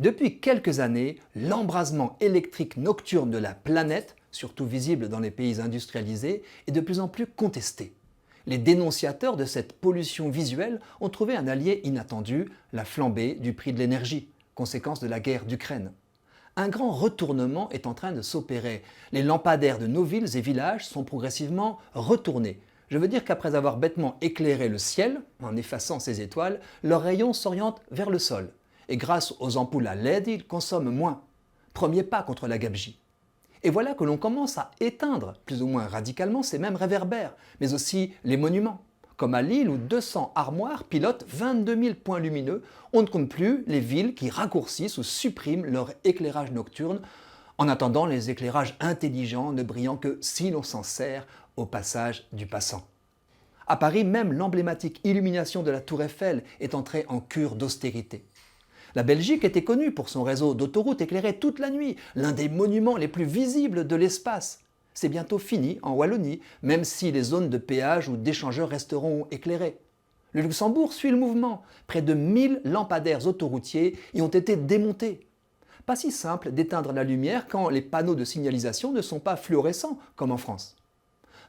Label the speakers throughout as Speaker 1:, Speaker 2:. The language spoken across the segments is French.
Speaker 1: Depuis quelques années, l'embrasement électrique nocturne de la planète, surtout visible dans les pays industrialisés, est de plus en plus contesté. Les dénonciateurs de cette pollution visuelle ont trouvé un allié inattendu, la flambée du prix de l'énergie, conséquence de la guerre d'Ukraine. Un grand retournement est en train de s'opérer. Les lampadaires de nos villes et villages sont progressivement retournés. Je veux dire qu'après avoir bêtement éclairé le ciel, en effaçant ses étoiles, leurs rayons s'orientent vers le sol. Et grâce aux ampoules à LED, ils consomment moins. Premier pas contre la gabegie. Et voilà que l'on commence à éteindre, plus ou moins radicalement, ces mêmes réverbères, mais aussi les monuments. Comme à Lille où 200 armoires pilotent 22 000 points lumineux, on ne compte plus les villes qui raccourcissent ou suppriment leur éclairage nocturne, en attendant les éclairages intelligents ne brillant que si l'on s'en sert au passage du passant. À Paris, même l'emblématique illumination de la Tour Eiffel est entrée en cure d'austérité. La Belgique était connue pour son réseau d'autoroutes éclairées toute la nuit, l'un des monuments les plus visibles de l'espace. C'est bientôt fini en Wallonie, même si les zones de péage ou d'échangeurs resteront éclairées. Le Luxembourg suit le mouvement. Près de 1000 lampadaires autoroutiers y ont été démontés. Pas si simple d'éteindre la lumière quand les panneaux de signalisation ne sont pas fluorescents comme en France.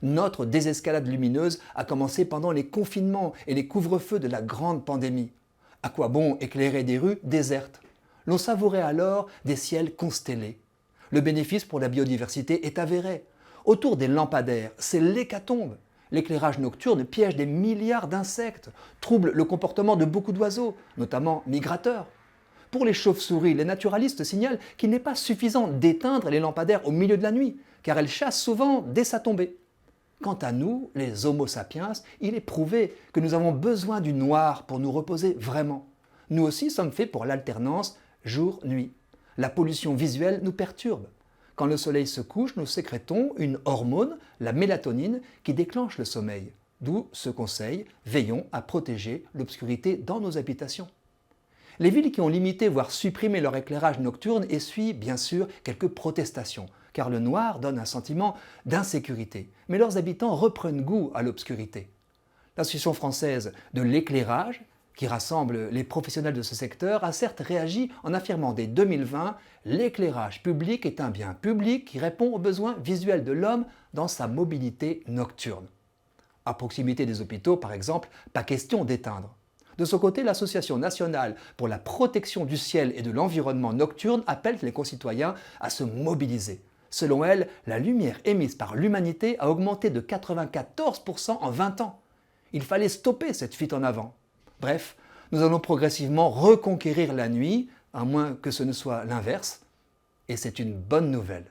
Speaker 1: Notre désescalade lumineuse a commencé pendant les confinements et les couvre-feux de la grande pandémie. À quoi bon éclairer des rues désertes? L'on savourait alors des ciels constellés. Le bénéfice pour la biodiversité est avéré. Autour des lampadaires, c'est l'hécatombe. L'éclairage nocturne piège des milliards d'insectes, trouble le comportement de beaucoup d'oiseaux, notamment migrateurs. Pour les chauves-souris, les naturalistes signalent qu'il n'est pas suffisant d'éteindre les lampadaires au milieu de la nuit, car elles chassent souvent dès sa tombée. Quant à nous, les Homo sapiens, il est prouvé que nous avons besoin du noir pour nous reposer vraiment. Nous aussi sommes faits pour l'alternance jour-nuit. La pollution visuelle nous perturbe. Quand le soleil se couche, nous sécrétons une hormone, la mélatonine, qui déclenche le sommeil. D'où ce conseil, veillons à protéger l'obscurité dans nos habitations. Les villes qui ont limité voire supprimé leur éclairage nocturne essuient bien sûr quelques protestations, car le noir donne un sentiment d'insécurité. Mais leurs habitants reprennent goût à l'obscurité. L'Association française de l'éclairage, qui rassemble les professionnels de ce secteur, a certes réagi en affirmant dès 2020 « L'éclairage public est un bien public qui répond aux besoins visuels de l'homme dans sa mobilité nocturne ». À proximité des hôpitaux, par exemple, pas question d'éteindre. De son côté, l'Association nationale pour la protection du ciel et de l'environnement nocturne appelle les concitoyens à se mobiliser. Selon elle, la lumière émise par l'humanité a augmenté de 94% en 20 ans. Il fallait stopper cette fuite en avant. Bref, nous allons progressivement reconquérir la nuit, à moins que ce ne soit l'inverse, et c'est une bonne nouvelle.